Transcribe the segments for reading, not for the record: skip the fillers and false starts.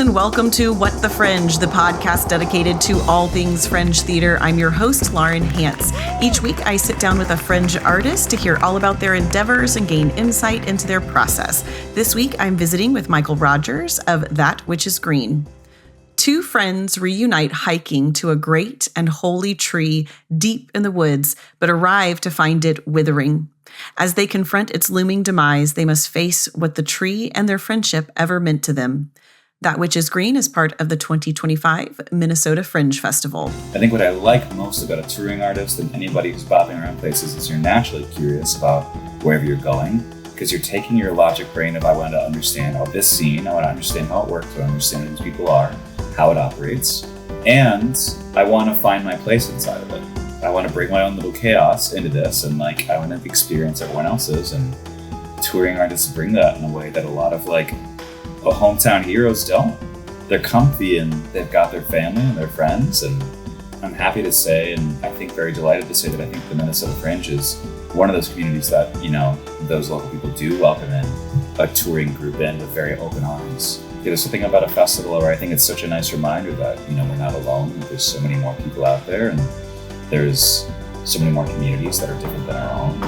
and welcome to What the Fringe, the podcast dedicated to all things Fringe theater. I'm your host, Lauren Hantz. Each week, I sit down with a Fringe artist to hear all about their endeavors and gain insight into their process. This week, I'm visiting with Michael Rogers of That Which Is Green. Two friends reunite hiking to a great and holy tree deep in the woods, but arrive to find it withering. As they confront its looming demise, they must face what the tree and their friendship ever meant to them. That Which Is Green is part of the 2025 Minnesota Fringe Festival. I think what I like most about a touring artist and anybody who's bopping around places is you're naturally curious about wherever you're going, because you're taking your logic brain of I want to understand this scene, I want to understand how it works, I want to understand who these people are, how it operates, and I want to find my place inside of it. I want to bring my own little chaos into this, and I want to experience everyone else's, and touring artists bring that in a way that a lot of hometown heroes don't. They're comfy and they've got their family and their friends, and I'm happy to say, and I think very delighted to say that I think the Minnesota Fringe is one of those communities that, those local people do welcome in a touring group in with very open arms. There's something about a festival where I think it's such a nice reminder that, we're not alone. There's so many more people out there, and there's so many more communities that are different than our own.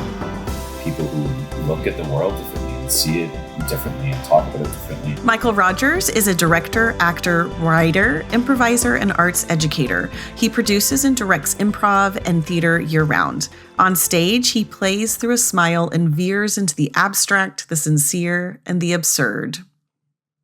People who look at the world differently and see it differently and talk about it differently. Michael Rogers is a director, actor, writer, improviser, and arts educator. He produces and directs improv and theater year-round. On stage, he plays through a smile and veers into the abstract, the sincere, and the absurd.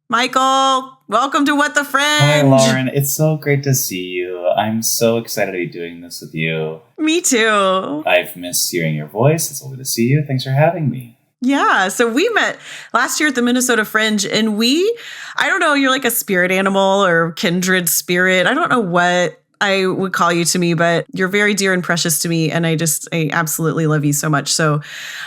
Michael, welcome to What the Fringe. Hi, Lauren. It's so great to see you. I'm so excited to be doing this with you. Me too. I've missed hearing your voice. It's lovely to see you. Thanks for having me. Yeah, so we met last year at the Minnesota Fringe, and I don't know, you're like a spirit animal or kindred spirit. I don't know what I would call you to me, but you're very dear and precious to me, and I absolutely love you so much. So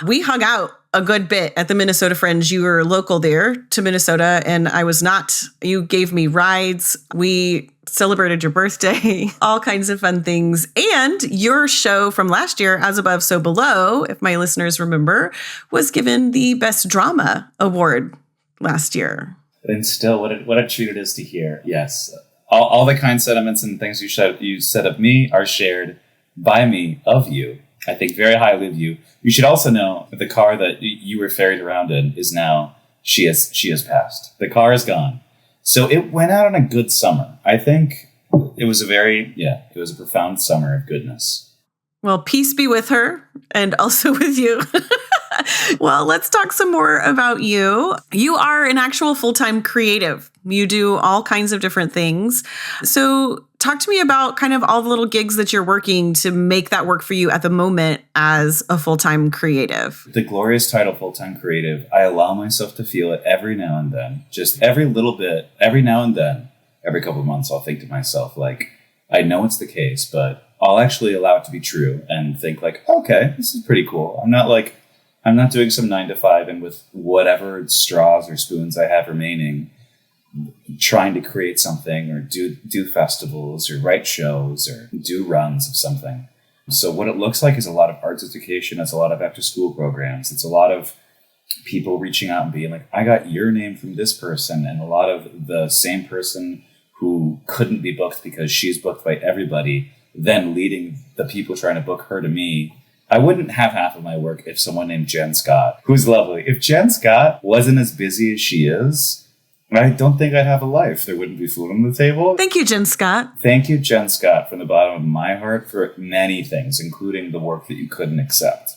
we hung out a good bit at the Minnesota Fringe. You were local there to Minnesota, and I was not. You gave me rides. We celebrated your birthday, all kinds of fun things. And your show from last year, As Above, So Below, if my listeners remember, was given the Best Drama Award last year. And still, what a treat it is to hear. Yes. All the kind sentiments and things you said of me are shared by me of you. I think very highly of you. You should also know that the car that you were ferried around in is now, she has passed. The car is gone. So it went out on a good summer. I think it was it was a profound summer of goodness. Well, peace be with her and also with you. Well, let's talk some more about you. You are an actual full-time creative. You do all kinds of different things. So talk to me about kind of all the little gigs that you're working to make that work for you at the moment as a full-time creative. The glorious title, full-time creative, I allow myself to feel it every now and then. Just every little bit, every now and then, every couple of months, I'll think to myself, I know it's the case, but I'll actually allow it to be true and think okay, this is pretty cool. I'm not doing some 9 to 5 and with whatever straws or spoons I have remaining, trying to create something or do festivals or write shows or do runs of something. So what it looks like is a lot of arts education. It's a lot of after school programs. It's a lot of people reaching out and being I got your name from this person, and a lot of the same person who couldn't be booked because she's booked by everybody, then leading the people trying to book her to me. I wouldn't have half of my work if someone named Jen Scott, who's lovely. If Jen Scott wasn't as busy as she is, I don't think I'd have a life. There wouldn't be food on the table. Thank you, Jen Scott. Thank you, Jen Scott, from the bottom of my heart for many things, including the work that you couldn't accept.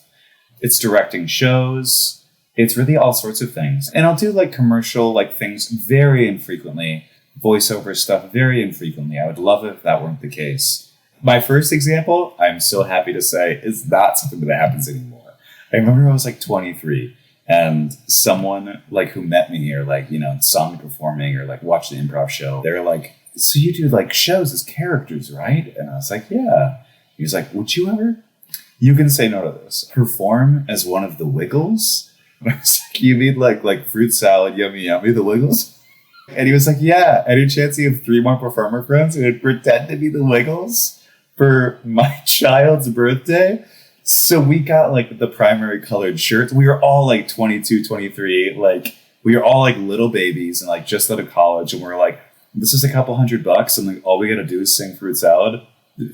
It's directing shows. It's really all sorts of things. And I'll do commercial things very infrequently, voiceover stuff very infrequently. I would love it if that weren't the case. My first example, I'm so happy to say, is not something that happens anymore. I remember I was 23 and someone who met me here, saw me performing or watched the improv show. They were so you do shows as characters, right? And I was yeah. He was would you ever, you can say no to this, perform as one of the Wiggles? And I was you mean like fruit salad, yummy, yummy, the Wiggles? And he was yeah, any chance you have 3 more performer friends who would pretend to be the Wiggles for my child's birthday? So we got the primary colored shirts. We were all 22, 23. We were all little babies and just out of college. And we're this is a couple $100 and like all we got to do is sing fruit salad.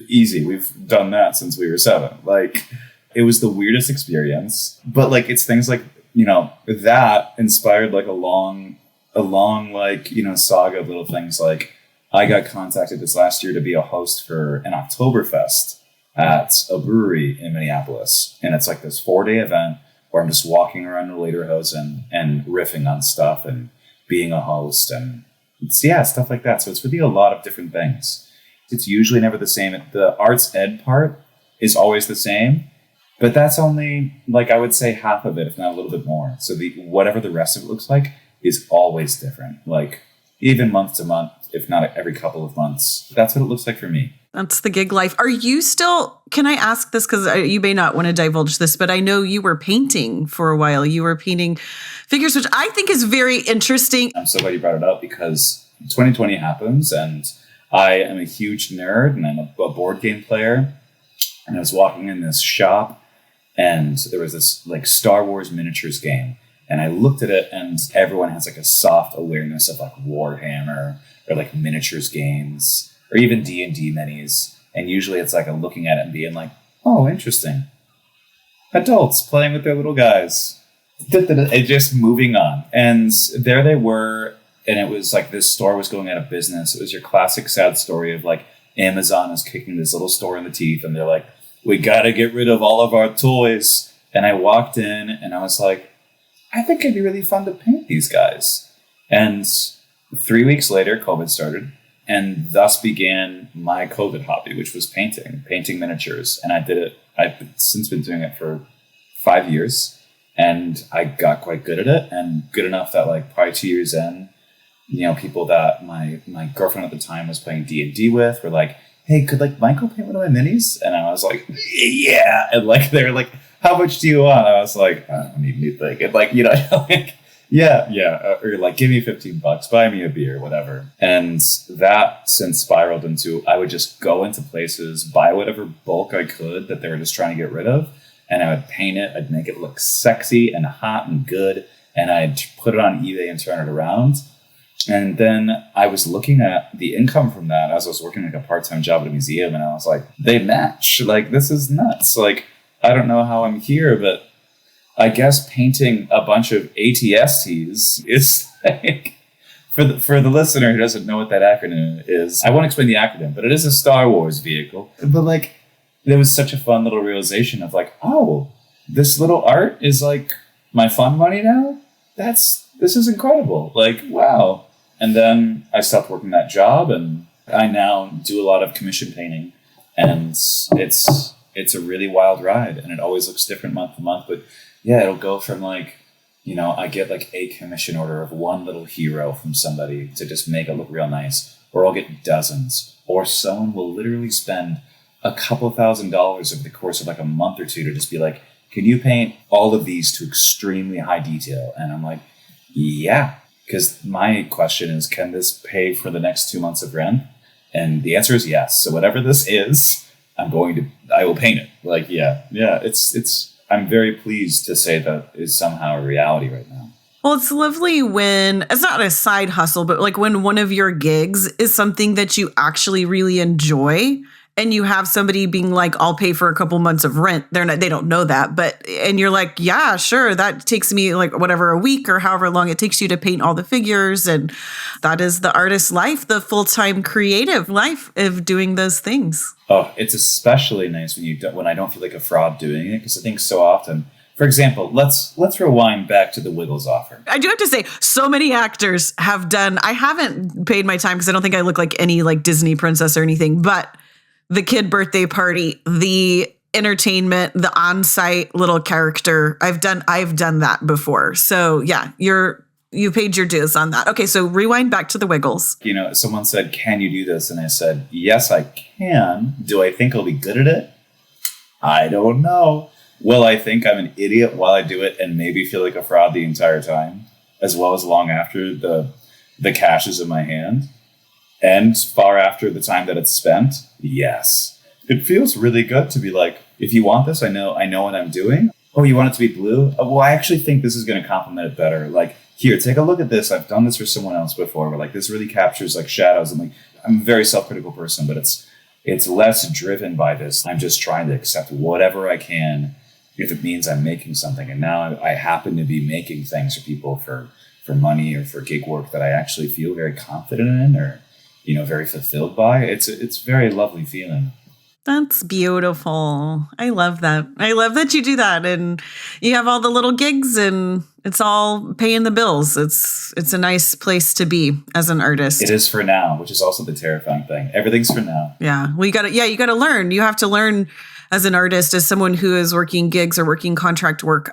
Easy. We've done that since we were 7. Like, it was the weirdest experience, but like, it's things like, you know, that inspired like a long, like, you know, saga of little things. Like, I got contacted this last year to be a host for an Oktoberfest at a brewery in Minneapolis. And it's like this 4-day event where I'm just walking around the Lederhosen and riffing on stuff and being a host and stuff like that. So it's really a lot of different things. It's usually never the same. The arts ed part is always the same, but that's only like, I would say half of it, if not a little bit more. So whatever the rest of it looks like is always different. Like even month to month, if not every couple of months. That's what it looks like for me. That's the gig life. Are you still, can I ask this? Because you may not want to divulge this, but I know you were painting for a while. You were painting figures, which I think is very interesting. I'm so glad you brought it up because 2020 happens and I am a huge nerd and I'm a board game player. And I was walking in this shop and there was this like Star Wars miniatures game. And I looked at it and everyone has like a soft awareness of like Warhammer or like miniatures games or even D&D minis. And usually it's like I'm looking at it and being like, oh, interesting. Adults playing with their little guys. And just moving on. And there they were. And it was like this store was going out of business. It was your classic sad story of like Amazon is kicking this little store in the teeth. And they're like, we got to get rid of all of our toys. And I walked in and I was like, I think it'd be really fun to paint these guys. And 3 weeks later, COVID started. And thus began my COVID hobby, which was painting miniatures. And I did it. I've since been doing it for 5 years. And I got quite good at it. And good enough that like probably 2 years in, you know, people that my girlfriend at the time was playing D&D with were like, hey, could like Michael paint one of my minis? And I was like, yeah. And like, they were like, how much do you want? I was like, I don't need anything. And like, you know, like, yeah. Or like, give me $15, buy me a beer, whatever. And that since spiraled into, I would just go into places, buy whatever bulk I could that they were just trying to get rid of. And I would paint it. I'd make it look sexy and hot and good. And I'd put it on eBay and turn it around. And then I was looking at the income from that as I was working like a part-time job at a museum. And I was like, they match. Like, this is nuts. Like, I don't know how I'm here, but I guess painting a bunch of ATSTs is like, for the listener who doesn't know what that acronym is, I won't explain the acronym, but it is a Star Wars vehicle. But like, there was such a fun little realization of like, oh, this little art is like my fun money now? This is incredible. Like, wow. And then I stopped working that job and I now do a lot of commission painting. And it's a really wild ride and it always looks different month to month. But yeah, it'll go from like, you know, I get like a commission order of one little hero from somebody to just make it look real nice. Or I'll get dozens. Or someone will literally spend a couple $1,000s over the course of like a month or two to just be like, can you paint all of these to extremely high detail? And I'm like, yeah. Because my question is, can this pay for the next 2 months of rent? And the answer is yes. So whatever this is, I will paint it. Like, yeah. I'm very pleased to say that is somehow a reality right now. Well, it's lovely when it's not a side hustle, but like when one of your gigs is something that you actually really enjoy. And you have somebody being like, I'll pay for a couple months of rent. They don't know that, and you're like, yeah, sure. That takes me like whatever, a week or however long it takes you to paint all the figures. And that is the artist's life, the full-time creative life of doing those things. Oh, it's especially nice when I don't feel like a fraud doing it. Because I think so often, for example, let's rewind back to the Wiggles offer. I do have to say, so many actors have done, I haven't paid my time because I don't think I look like any like Disney princess or anything, but the kid birthday party, the entertainment, the on-site little character. I've done that before. So yeah, you paid your dues on that. Okay, so rewind back to the Wiggles. You know, someone said, can you do this? And I said, yes, I can. Do I think I'll be good at it? I don't know. Will I think I'm an idiot while I do it and maybe feel like a fraud the entire time, as well as long after the cash is in my hand? And far after the time that it's spent, yes. It feels really good to be like, if you want this, I know what I'm doing. oh, you want it to be blue? Well, I actually think this is going to complement it better. Like, here, take a look at this. I've done this for someone else before, where like this really captures like shadows. And like, I'm a very self-critical person, but it's less driven by this. I'm just trying to accept whatever I can if it means I'm making something. And now I happen to be making things for people for money or for gig work that I actually feel very confident in, or, you know, very fulfilled by. It's very lovely feeling. That's beautiful. I love that. I love that you do that, and you have all the little gigs, and it's all paying the bills. It's a nice place to be as an artist. It is for now, which is also the terrifying thing. Everything's for now. Yeah. Well, you got to learn. You have to learn as an artist, as someone who is working gigs or working contract work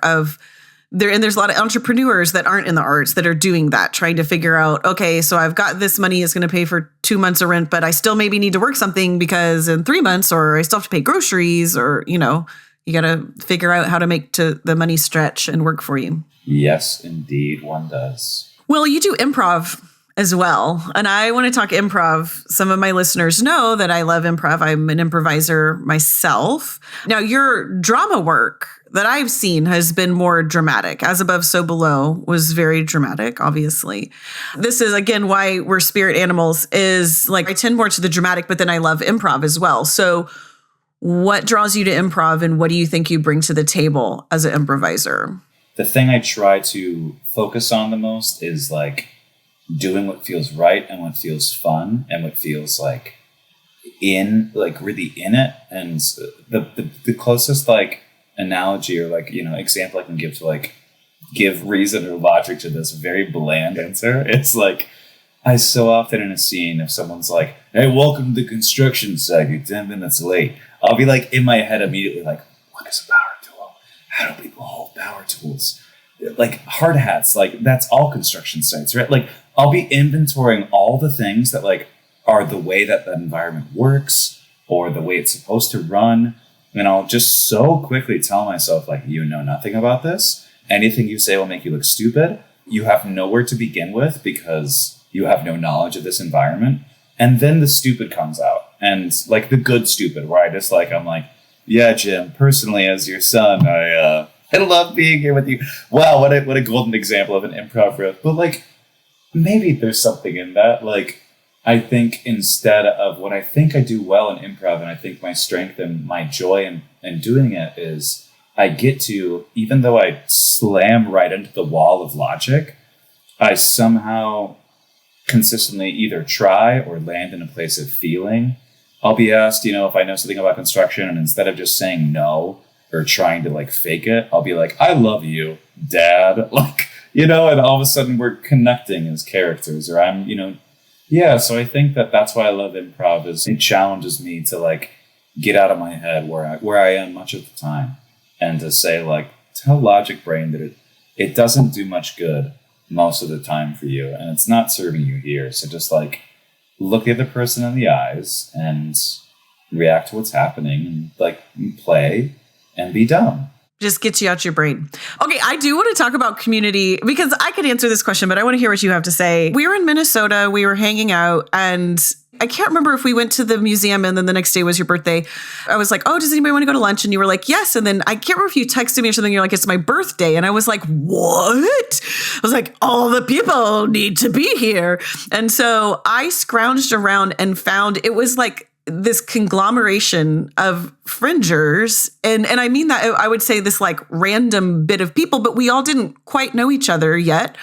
there's a lot of entrepreneurs that aren't in the arts that are doing that, trying to figure out, okay, so I've got this money is going to pay for 2 months of rent, but I still maybe need to work something because in 3 months, or I still have to pay groceries, or, you know, you got to figure out how to make the money stretch and work for you. Yes, indeed, one does. Well, you do improv as well. And I want to talk improv. Some of my listeners know that I love improv. I'm an improviser myself. Now, your drama work that I've seen has been more dramatic. As Above, So Below was very dramatic, obviously. This is, again, why we're spirit animals, is like I tend more to the dramatic, but then I love improv as well. So what draws you to improv, and what do you think you bring to the table as an improviser? The thing I try to focus on the most is like doing what feels right and what feels fun and what feels like really in it. And the closest like analogy or like, you know, example I can give to like give reason or logic to this very bland answer, it's like I so often in a scene, if someone's like, hey, welcome to the construction site, you're 10 minutes late, I'll be like in my head immediately like, what is a power tool? How do people hold power tools? Like hard hats, like that's all construction sites, right? Like I'll be inventorying all the things that like are the way that the environment works or the way it's supposed to run. And I'll just so quickly tell myself like, you know nothing about this. Anything you say will make you look stupid. You have nowhere to begin with because you have no knowledge of this environment. And then the stupid comes out, and like the good stupid, where I'm like, yeah, Jim, personally as your son, I love being here with you. Wow, what a golden example of an improv riff. But like, maybe there's something in that. Like, I think instead of what I think I do well in improv, and I think my strength and my joy in doing it is I get to, even though I slam right into the wall of logic, I somehow consistently either try or land in a place of feeling. I'll be asked, you know, if I know something about construction, and instead of just saying no or trying to like fake it, I'll be like, I love you, Dad. Like, you know, and all of a sudden we're connecting as characters, or I'm, you know, yeah. So I think that's why I love improv, is it challenges me to like get out of my head where I am much of the time, and to say like, tell logic brain that it doesn't do much good most of the time for you, and it's not serving you here. So just like look the other person in the eyes and react to what's happening, and like play and be dumb. Just gets you out your brain. Okay, I do want to talk about community, because I could answer this question, but I want to hear what you have to say. We were in Minnesota, we were hanging out, and I can't remember if we went to the museum and then the next day was your birthday. I was like, oh, does anybody want to go to lunch? And you were like, yes. And then I can't remember if you texted me or something. You're like, it's my birthday. And I was like, what? I was like, all the people need to be here. And so I scrounged around and found it was like this conglomeration of fringers. And I mean that, I would say this like random bit of people, but we all didn't quite know each other yet.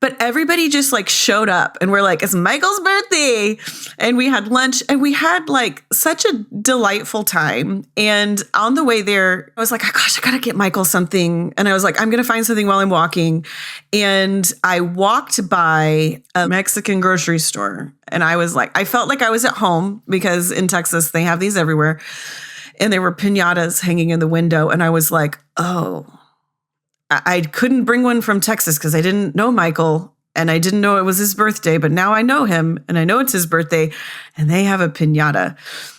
But everybody just like showed up, and we're like, it's Michael's birthday. And we had lunch, and we had like such a delightful time. And on the way there, I was like, oh gosh, I gotta get Michael something. And I was like, I'm gonna find something while I'm walking. And I walked by a Mexican grocery store, and I was like, I felt like I was at home, because in Texas, they have these everywhere. And there were piñatas hanging in the window. And I was like, oh, I couldn't bring one from Texas because I didn't know Michael, and I didn't know it was his birthday, but now I know him and I know it's his birthday, and they have a piñata.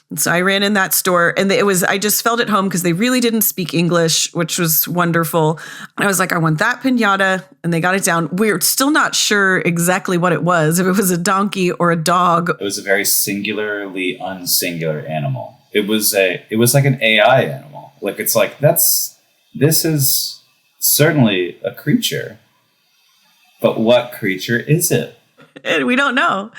And so I ran in that store, and I just felt at home because they really didn't speak English, which was wonderful. I was like, I want that piñata, and they got it down. We're still not sure exactly what it was, if it was a donkey or a dog. It was a very singularly unsingular animal. It was like an AI animal. Like, it's like, this is certainly a creature, but what creature is it? And we don't know.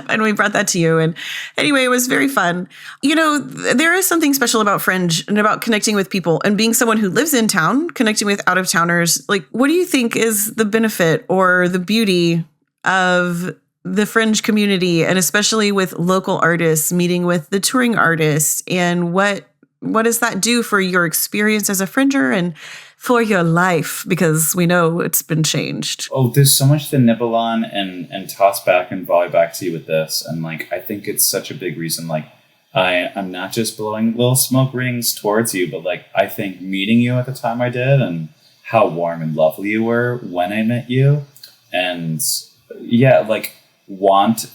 And we brought that to you. And anyway, it was very fun. There is something special about Fringe and about connecting with people and being someone who lives in town, connecting with out of towners. Like, what do you think is the benefit or the beauty of the Fringe community, and especially with local artists meeting with the touring artists? And what does that do for your experience as a Fringer and for your life? Because we know it's been changed. Oh, there's so much to nibble on and toss back and volley back to you with this. And like, I think it's such a big reason. Like, I'm not just blowing little smoke rings towards you, but like, I think meeting you at the time I did and how warm and lovely you were when I met you. And yeah, like want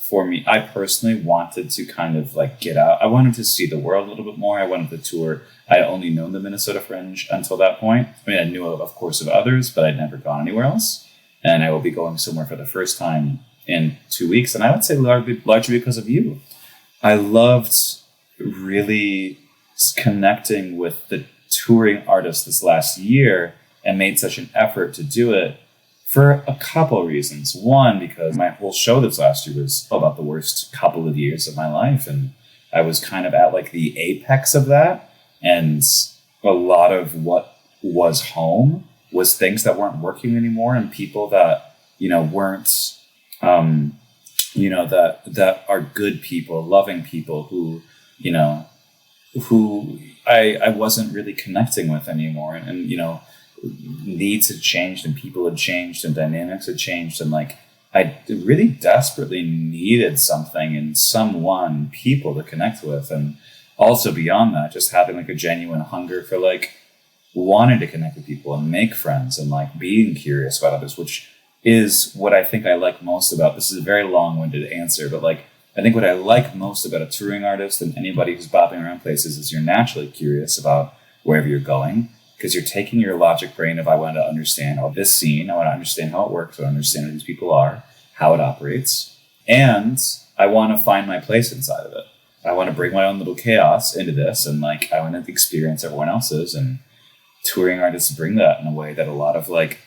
for me. I personally wanted to kind of like get out. I wanted to see the world a little bit more. I wanted to tour. I had only known the Minnesota Fringe until that point. I mean, I knew of course of others, but I'd never gone anywhere else. And I will be going somewhere for the first time in 2 weeks. And I would say largely because of you. I loved really connecting with the touring artists this last year and made such an effort to do it for a couple of reasons. One, because my whole show this last year was about the worst couple of years of my life. And I was kind of at like the apex of that. And a lot of what was home was things that weren't working anymore and people that, weren't, that are good people, loving people who I wasn't really connecting with anymore. And needs had changed and people had changed and dynamics had changed. And like, I really desperately needed something and people to connect with. And also beyond that, just having like a genuine hunger for like wanting to connect with people and make friends and like being curious about others, which is what I think I like most about, this is a very long-winded answer, but like, I think what I like most about a touring artist and anybody who's bopping around places is you're naturally curious about wherever you're going, because you're taking your logic brain of, I want to understand all this scene, I want to understand how it works, I want to understand who these people are, how it operates, and I want to find my place inside of it. I want to bring my own little chaos into this, and like, I want to experience everyone else's, and touring artists bring that in a way that a lot of like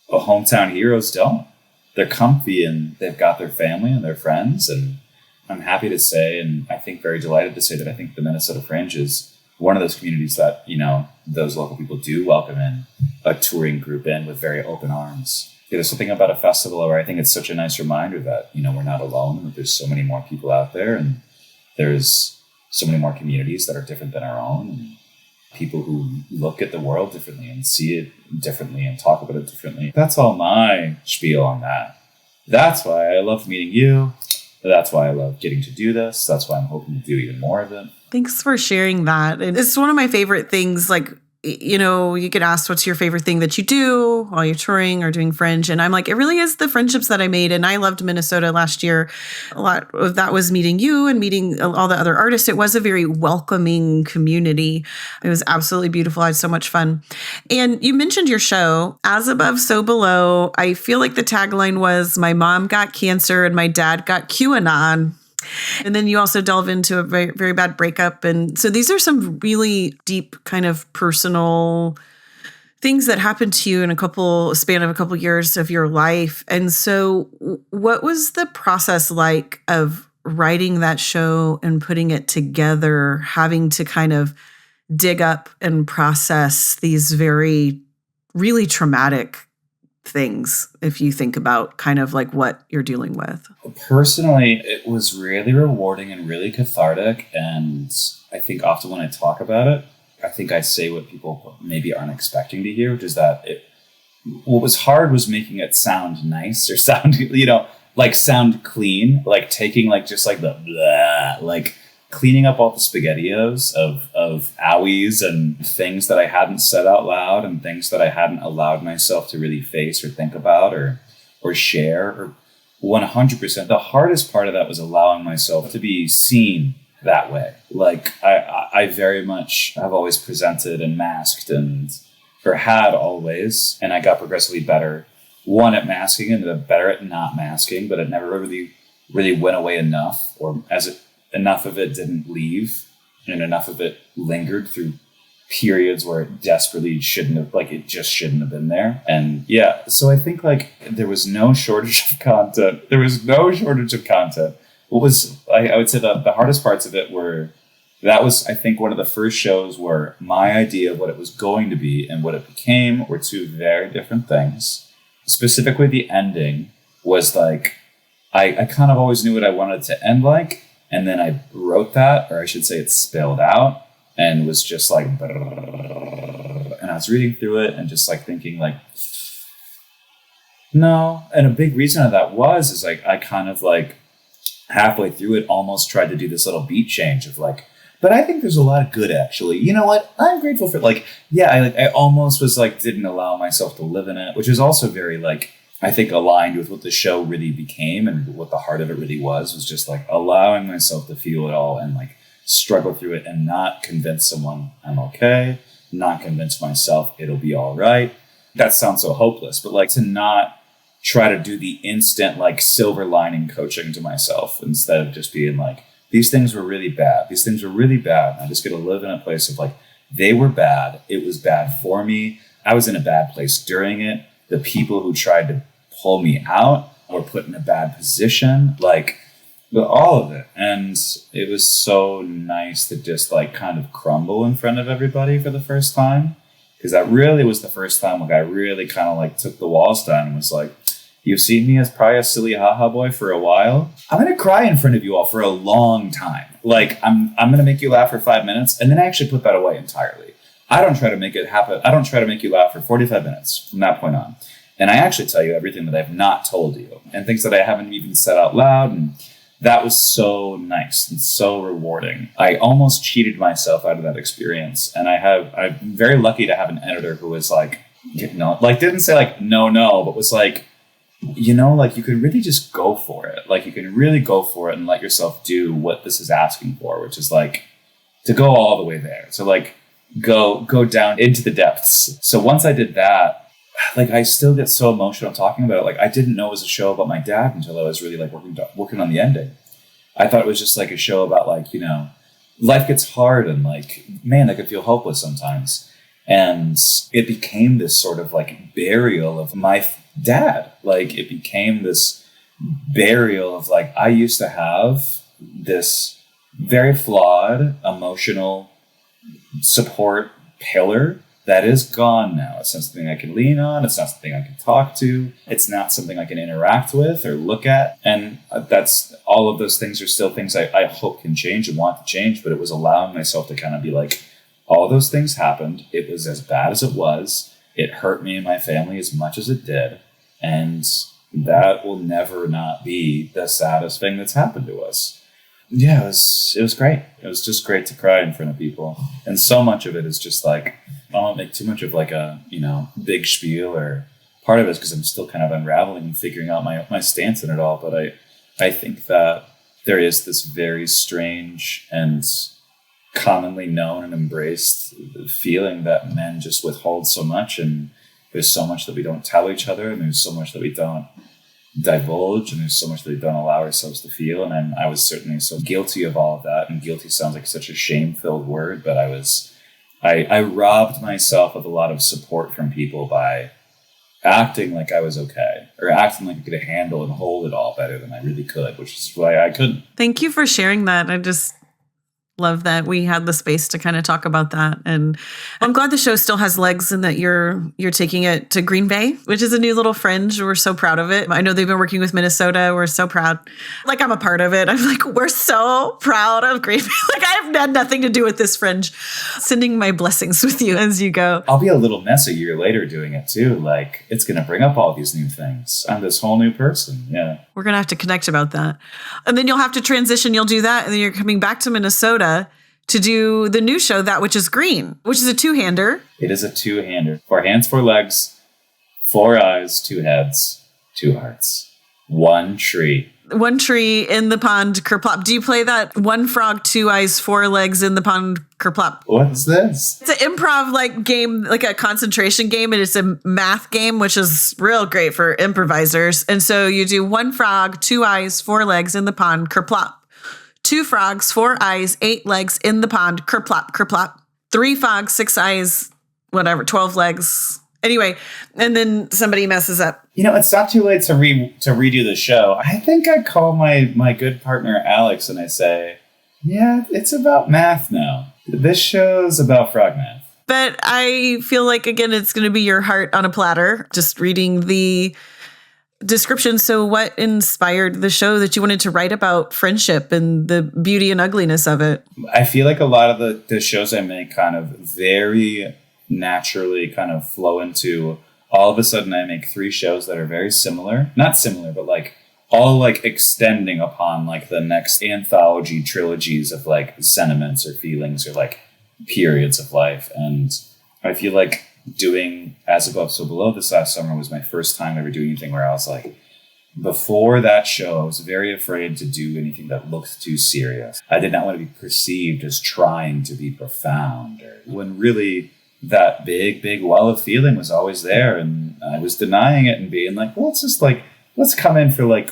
hometown heroes don't. They're comfy and they've got their family and their friends, and I'm happy to say, and I think very delighted to say that I think the Minnesota Fringe is one of those communities that, those local people do welcome in a touring group in with very open arms. There's something about a festival where I think it's such a nice reminder that, we're not alone and that there's so many more people out there and there's so many more communities that are different than our own, and people who look at the world differently and see it differently and talk about it differently. That's all my spiel on that. That's why I love meeting you. That's why I love getting to do this. That's why I'm hoping to do even more of it. Thanks for sharing that. And it's one of my favorite things. Like, you get asked, what's your favorite thing that you do while you're touring or doing Fringe? And I'm like, it really is the friendships that I made. And I loved Minnesota last year. A lot of that was meeting you and meeting all the other artists. It was a very welcoming community. It was absolutely beautiful. I had so much fun. And you mentioned your show, As Above, So Below. I feel like the tagline was, my mom got cancer and my dad got QAnon. And then you also delve into a very, very bad breakup. And so these are some really deep kind of personal things that happened to you in a span of a couple years of your life. And so what was the process like of writing that show and putting it together, having to kind of dig up and process these very, really traumatic things, if you think about kind of like what you're dealing with? Personally, it was really rewarding and really cathartic. And I think often when I talk about it, I think I say what people maybe aren't expecting to hear, which is that what was hard was making it sound nice or sound, sound clean, like taking like just like the blah, like cleaning up all the SpaghettiOs of owies and things that I hadn't said out loud and things that I hadn't allowed myself to really face or think about or share. Or 100%. The hardest part of that was allowing myself to be seen that way. Like I very much have always presented and masked or had always, and I got progressively better. One, at masking and better at not masking, but it never really went away enough, or enough of it didn't leave and enough of it lingered through periods where it desperately shouldn't have, like, it just shouldn't have been there. And yeah, so I think like there was no shortage of content. What was, I would say the hardest parts of it were, that was, I think, one of the first shows where my idea of what it was going to be and what it became were two very different things. Specifically, the ending was like, I kind of always knew what I wanted to end like, and then I wrote that, or I should say it spilled out, and was just like, and I was reading through it and just like thinking like, no. And a big reason of that is like, I kind of like halfway through it almost tried to do this little beat change of like, but I think there's a lot of good actually. You know what? I'm grateful for like, yeah, I almost was like, didn't allow myself to live in it, which is also very like, I think aligned with what the show really became and what the heart of it really was just like allowing myself to feel it all and like struggle through it and not convince someone I'm okay, not convince myself it'll be all right. That sounds so hopeless, but like to not try to do the instant like silver lining coaching to myself instead of just being like, these things were really bad. These things were really bad. I just get to live in a place of like, they were bad. It was bad for me. I was in a bad place during it. The people who tried to pull me out were put in a bad position. Like, all of it. And it was so nice to just like kind of crumble in front of everybody for the first time. Because that really was the first time like I really kind of like took the walls down and was like, you've seen me as probably a silly haha boy for a while. I'm going to cry in front of you all for a long time. Like I'm going to make you laugh for 5 minutes and then I actually put that away entirely. I don't try to make it happen. I don't try to make you laugh for 45 minutes from that point on. And I actually tell you everything that I've not told you and things that I haven't even said out loud. And that was so nice and so rewarding. I almost cheated myself out of that experience. And I'm very lucky to have an editor who was like, you know, like didn't say like, no, but was like, you know, like you could really just go for it. Like you can really go for it and let yourself do what this is asking for, which is like to go all the way there. So like go down into the depths. So once I did that, like I still get so emotional talking about it. Like I didn't know it was a show about my dad until I was really like working on the ending. I thought it was just like a show about like, you know, life gets hard and like, man, I could feel hopeless sometimes. And it became this sort of like burial of my dad. Like it became this burial of like, I used to have this very flawed emotional support pillar that is gone now. It's not something I can lean on. It's not something I can talk to. It's not something I can interact with or look at. And that's all of those things are still things I hope can change and want to change. But it was allowing myself to kind of be like, all those things happened. It was as bad as it was. It hurt me and my family as much as it did. And that will never not be the saddest thing that's happened to us. Yeah, it was great. It was just great to cry in front of people. And so much of it is just like, I don't want to make too much of like a, you know, big spiel, or part of it is because I'm still kind of unraveling and figuring out my stance in it all. But I think that there is this very strange and commonly known and embraced feeling that men just withhold so much, and there's so much that we don't tell each other, and there's so much that we don't divulge, and there's so much that we don't allow ourselves to feel. And I was certainly so guilty of all of that. And guilty sounds like such a shame-filled word, but I robbed myself of a lot of support from people by acting like I was okay, or acting like I could handle and hold it all better than I really could, which is why I couldn't. Thank you for sharing that. I just love that we had the space to kind of talk about that. And I'm glad the show still has legs and that you're taking it to Green Bay, which is a new little Fringe. We're so proud of it. I know they've been working with Minnesota. We're so proud. Like I'm a part of it. I'm like, we're so proud of Green Bay. Like I have had nothing to do with this Fringe. Sending my blessings with you as you go. I'll be a little mess a year later doing it too. Like it's going to bring up all these new things. I'm this whole new person. Yeah. We're going to have to connect about that. And then you'll have to transition. You'll do that. And then you're coming back to Minnesota to do the new show, That Which Is Green, which is a two-hander. It is a two-hander. 4 hands, 4 legs, 4 eyes, 2 heads, 2 hearts, 1 tree. 1 tree in the pond, kerplop. Do you play that 1 frog, 2 eyes, 4 legs in the pond, kerplop? What's this? It's an improv like game, like a concentration game, and it's a math game, which is real great for improvisers. And so you do 1 frog, 2 eyes, 4 legs in the pond, kerplop. 2 frogs, 4 eyes, 8 legs in the pond, kerplop, kerplop. 3 frogs, 6 eyes, whatever, 12 legs. Anyway, and then somebody messes up. It's not too late to redo the show. I think I call my good partner Alex and I say, yeah, it's about math now. This show's about frog math. But I feel like, again, it's going to be your heart on a platter, just reading the description. So what inspired the show that you wanted to write about friendship and the beauty and ugliness of it? I feel like a lot of the shows I make kind of very naturally kind of flow into, all of a sudden I make 3 shows that are very similar. Not similar, but like all like extending upon like the next anthology trilogies of like sentiments or feelings or like periods of life. And I feel like doing As Above, So Below this last summer was my first time ever doing anything where I was like, before that show, I was very afraid to do anything that looked too serious. I did not want to be perceived as trying to be profound, or when really that big well of feeling was always there. And I was denying it and being like, well, let's come in for like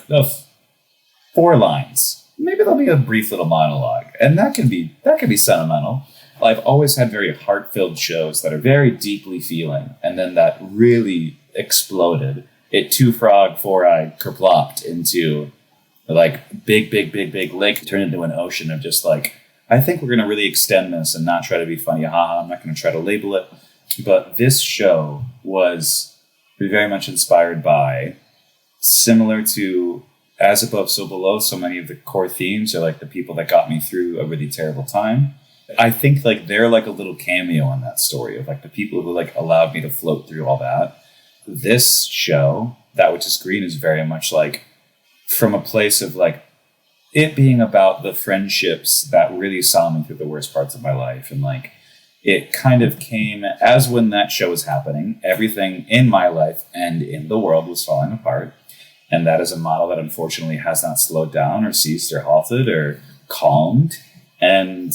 4 lines. Maybe there'll be a brief little monologue. And that can be sentimental. I've always had very heart-filled shows that are very deeply feeling. And then that really exploded. It 2 frog, 4 eye kerplopped into like big lake, turned into an ocean of just like, I think we're going to really extend this and not try to be funny. Haha, I'm not going to try to label it. But this show was very much inspired by, similar to As Above, So Below, so many of the core themes are like the people that got me through a really terrible time. I think like they're like a little cameo in that story of like the people who like allowed me to float through all that. This show, That Which Is Green, is very much like from a place of like it being about the friendships that really saw me through the worst parts of my life. And like it kind of came as when that show was happening, everything in my life and in the world was falling apart. And that is a model that unfortunately has not slowed down or ceased or halted or calmed. And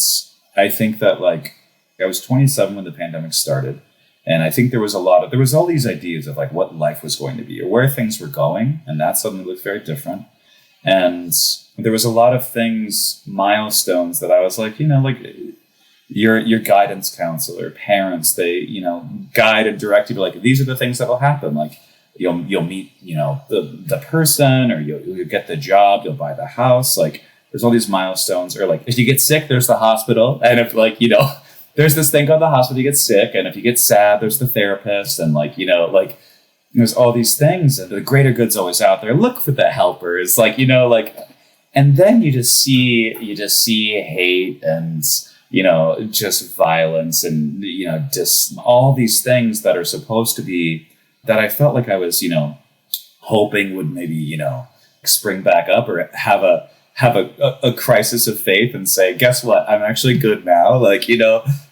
I think that like I was 27 when the pandemic started. And I think there was all these ideas of like what life was going to be or where things were going. And that suddenly looked very different. And there was a lot of things, milestones that I was like, like your guidance counselor, parents, they, guide and direct you to like, these are the things that will happen. Like you'll meet, the person, or you'll get the job, you'll buy the house. Like there's all these milestones. Or like if you get sick, there's the hospital. And if like, there's this thing called the hospital, you get sick. And if you get sad, there's the therapist. And like, there's all these things, and the greater good's always out there. Look for the helpers, and then you just see hate and, just violence and, just all these things that are supposed to be, that I felt like I was, hoping would maybe, spring back up or have a crisis of faith and say, guess what? I'm actually good now.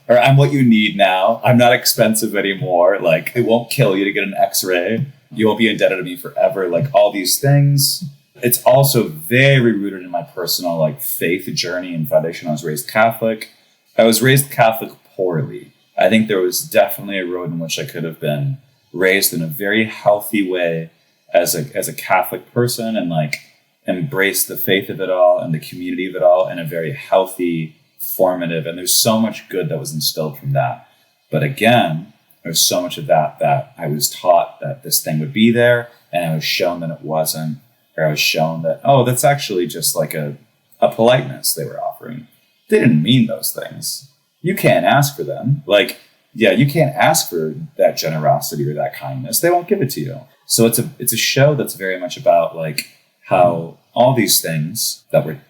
Or I'm what you need now. I'm not expensive anymore. Like it won't kill you to get an X-ray. You won't be indebted to me forever. Like all these things. It's also very rooted in my personal like faith journey and foundation. I was raised Catholic. I was raised Catholic poorly. I think there was definitely a road in which I could have been raised in a very healthy way as a Catholic person and like embrace the faith of it all and the community of it all in a very healthy, formative, and there's so much good that was instilled from that. But again, there's so much of that I was taught that this thing would be there, and I was shown that it wasn't, or I was shown that, oh, that's actually just like a politeness they were offering. They didn't mean those things. You can't ask for them. Like, yeah, you can't ask for that generosity or that kindness. They won't give it to you. So it's a show that's very much about like how all these things that we're,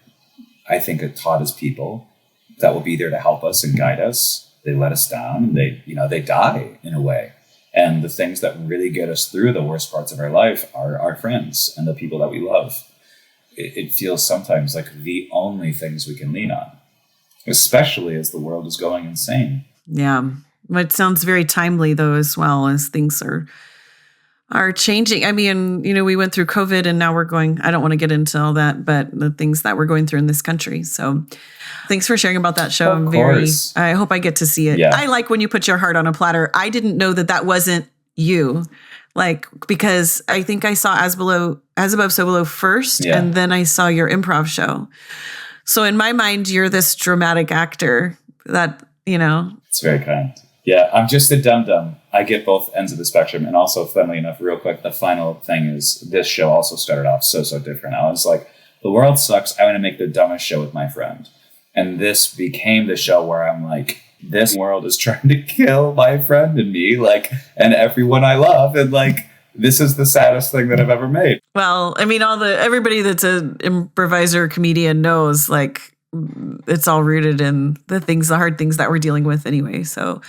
I think, are taught as people that will be there to help us and guide us, they let us down, and they die in a way. And the things that really get us through the worst parts of our life are our friends and the people that we love. It feels sometimes like the only things we can lean on, especially as the world is going insane. Yeah. It sounds very timely, though, as well, as things are changing. I mean, we went through COVID and now we're going, I don't want to get into all that, but the things that we're going through in this country. So thanks for sharing about that show. I hope I get to see it. Yeah. I like when you put your heart on a platter. I didn't know that wasn't you. Like, because I think I saw As Above, So Below first, and then I saw your improv show. So in my mind, you're this dramatic actor that, It's It's very kind. Yeah, I'm just a dum-dum. I get both ends of the spectrum. And also, funnily enough, real quick, the final thing is this show also started off so different. I was like, the world sucks. I want to make the dumbest show with my friend. And this became the show where I'm like, this world is trying to kill my friend and me, like, and everyone I love. And like, this is the saddest thing that I've ever made. Well, I mean, everybody that's an improviser comedian knows, like, it's all rooted in the hard things that we're dealing with anyway. So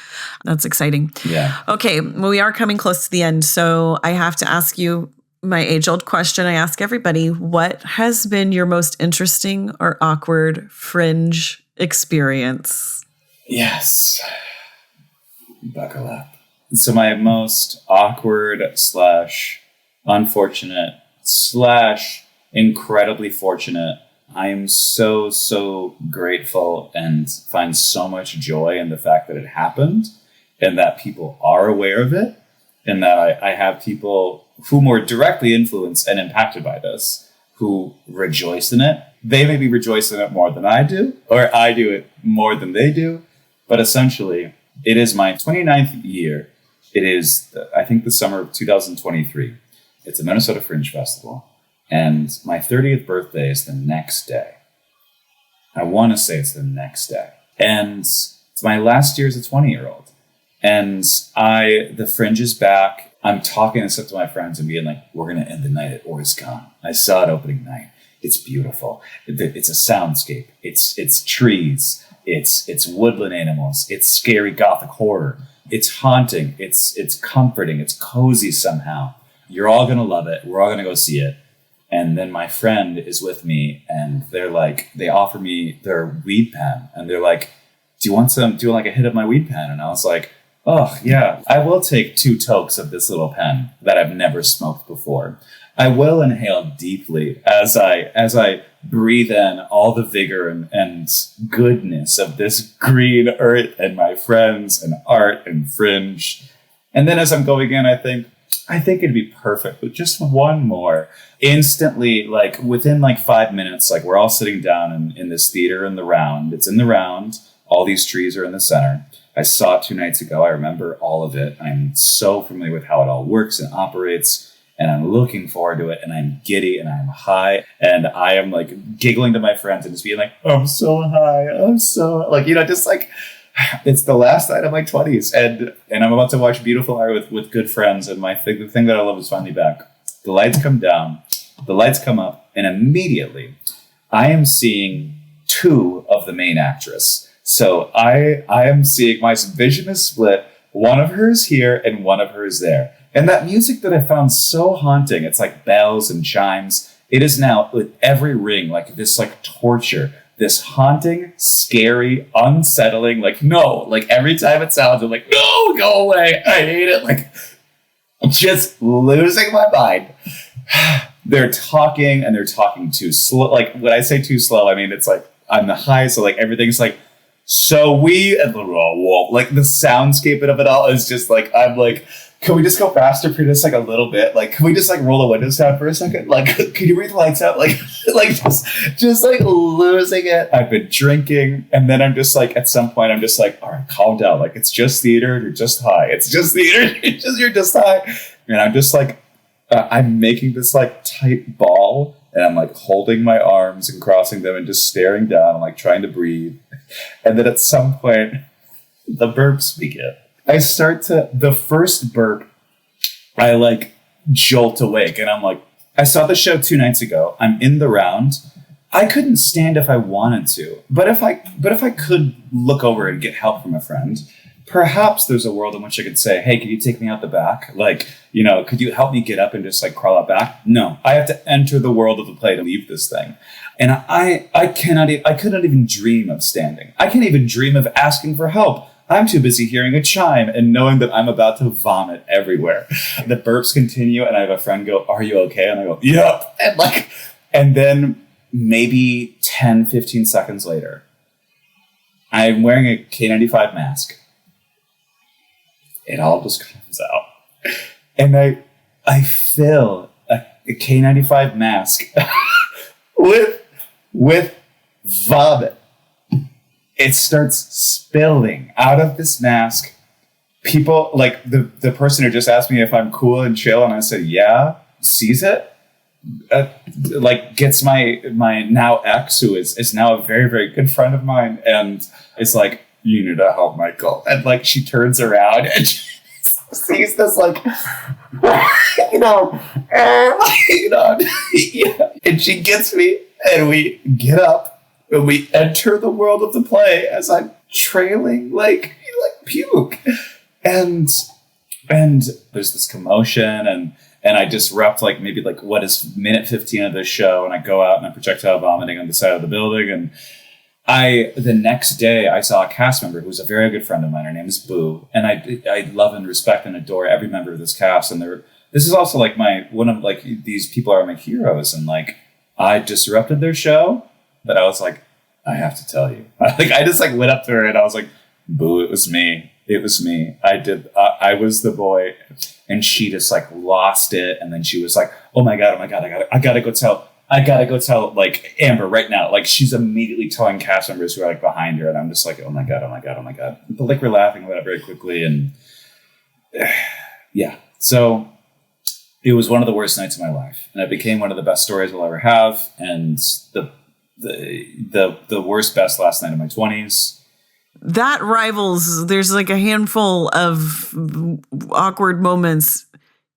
that's exciting. Yeah. Okay. Well, we are coming close to the end. So I have to ask you my age-old question I ask everybody. What has been your most interesting or awkward Fringe experience? Yes. Buckle up. So my most awkward / unfortunate / incredibly fortunate, I am so grateful and find so much joy in the fact that it happened and that people are aware of it and that I have people who more directly influenced and impacted by this who rejoice in it. They maybe rejoice in it more than I do, or I do it more than they do. But essentially, it is my 29th year. It is, I think, the summer of 2023. It's a Minnesota Fringe Festival. And my 30th birthday is the next day. I want to say it's the next day. And it's my last year as a 20-year-old. And the Fringe is back. I'm talking this up to my friends and being like, we're going to end the night at Orscon. I saw it opening night. It's beautiful. It's a soundscape. It's trees. It's woodland animals. It's scary gothic horror. It's haunting. It's comforting. It's cozy somehow. You're all going to love it. We're all going to go see it. And then my friend is with me and they offer me their weed pen and they're like, do you want like a hit of my weed pen? And I was like, oh yeah, I will take 2 tokes of this little pen that I've never smoked before. I will inhale deeply as I breathe in all the vigor and goodness of this green earth and my friends and art and Fringe. And then as I'm going in, I think it'd be perfect with just one more. Instantly, like within like 5 minutes, like we're all sitting down in this theater in the round. It's in the round. All these trees are in the center. I saw it 2 nights ago. I remember all of it. I'm so familiar with how it all works and operates. And I'm looking forward to it. And I'm giddy and I'm high. And I am like giggling to my friends and just being like, I'm so high. I'm so like, just like, it's the last night of my 20s. And I'm about to watch beautiful art with good friends. And the thing that I love is finally back. The lights come down. The lights come up. And immediately I am seeing 2 of the main actress. So I am seeing, my vision is split. One of her is here and one of her is there. And that music that I found so haunting, it's like bells and chimes. It is now with every ring, like this like torture, this haunting, scary, unsettling, like, no, like every time it sounds, I'm like, no, go away. I hate it. Like, I'm just losing my mind. They're talking and they're talking too slow. Like when I say too slow, I mean, it's like I'm the high. So like everything's like, so and like the soundscape of it all is just like, I'm like, can we just go faster for just like a little bit? Like, can we just like roll the windows down for a second? Like, can you read the lights out? Like just like losing it. I've been drinking. And then I'm just like, at some point, I'm just like, all right, calm down. Like, it's just theater. You're just high. It's just theater. You're just high. And I'm just like, I'm making this like tight ball. And I'm like holding my arms and crossing them and just staring down, like trying to breathe. And then at some point, the burps begin. The first burp, I like jolt awake and I'm like, I saw the show 2 nights ago. I'm in the round. I couldn't stand if I wanted to, but if I could look over and get help from a friend, perhaps there's a world in which I could say, hey, could you take me out the back? Like, could you help me get up and just like crawl out back? No, I have to enter the world of the play to leave this thing. And I could not even dream of standing. I can't even dream of asking for help. I'm too busy hearing a chime and knowing that I'm about to vomit everywhere. The burps continue and I have a friend go, are you okay? And I go, yep. And then maybe 10, 15 seconds later, I'm wearing a K95 mask. It all just comes out. And I fill a K95 mask with vomit. it starts spilling out of this mask. People, like the person who just asked me if I'm cool and chill, and I said, yeah, sees it. Like gets my now ex, who is now a very, very good friend of mine, and is like, you need to help Michael. And like she turns around and she sees this like, and she gets me, and we get up and we enter the world of the play as I'm trailing like puke, and there's this commotion, and I disrupt like maybe like what is minute 15 of this show, and I go out and I'm projectile vomiting on the side of the building. And the next day I saw a cast member who's a very good friend of mine. Her name is Boo, and I love and respect and adore every member of this cast. And this is also like these people are my heroes, and like I disrupted their show, but I was like, I have to tell you. I just like went up to her and I was like, Boo, it was me. It was me. I was the boy. And she just like lost it. And then she was like, oh my God, I gotta go tell like Amber right now. Like she's immediately telling cast members who are like behind her. And I'm just like, oh my God. But like we're laughing about it very quickly. And yeah. So it was one of the worst nights of my life. And it became one of the best stories I'll ever have. And the worst, best last night of my 20s. That rivals, there's like a handful of awkward moments.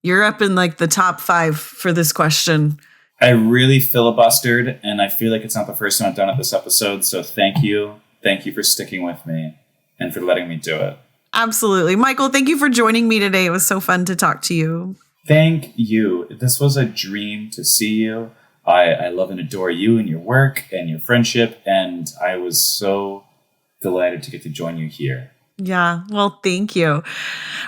You're up in like the top 5 for this question. I really filibustered, and I feel like it's not the first time I've done it this episode. So thank you. Thank you for sticking with me and for letting me do it. Absolutely. Michael, thank you for joining me today. It was so fun to talk to you. Thank you. This was a dream to see you. I love and adore you and your work and your friendship. And I was so delighted to get to join you here. Yeah, well, thank you.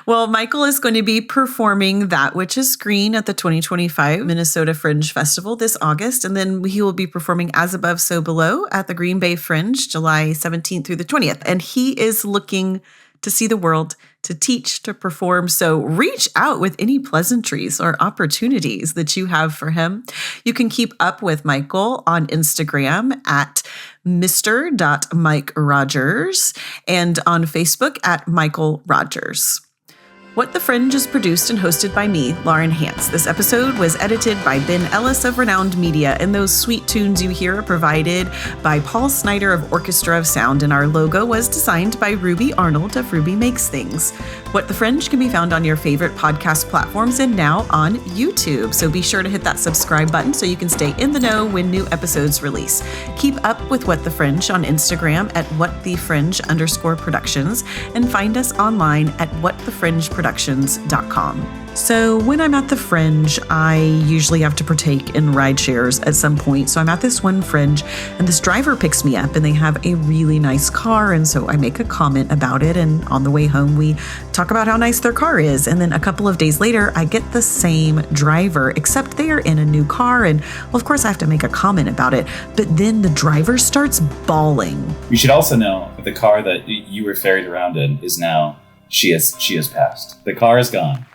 Well, Michael is going to be performing That Which Is Green at the 2025 Minnesota Fringe Festival this August. And then he will be performing As Above, So Below at the Green Bay Fringe, July 17th through the 20th. And he is looking to see the world, to teach, to perform. So reach out with any pleasantries or opportunities that you have for him. You can keep up with Michael on Instagram at Mr.MikeRogers and on Facebook at Michael Rogers. What the Fringe is produced and hosted by me, Lauren Hantz. This episode was edited by Ben Ellis of Renowned Media, and those sweet tunes you hear are provided by Paul Snyder of Orchestra of Sound, and our logo was designed by Ruby Arnold of Ruby Makes Things. What the Fringe can be found on your favorite podcast platforms and now on YouTube, so be sure to hit that subscribe button so you can stay in the know when new episodes release. Keep up with What the Fringe on Instagram at whatthefringe_productions, and find us online at whatthefringeproductions.com. So when I'm at the Fringe, I usually have to partake in ride shares at some point. So I'm at this one Fringe and this driver picks me up and they have a really nice car. And so I make a comment about it. And on the way home, we talk about how nice their car is. And then a couple of days later, I get the same driver, except they are in a new car. And well, of course, I have to make a comment about it. But then the driver starts bawling. You should also know that the car that you were ferried around in is now, she has passed. The car is gone.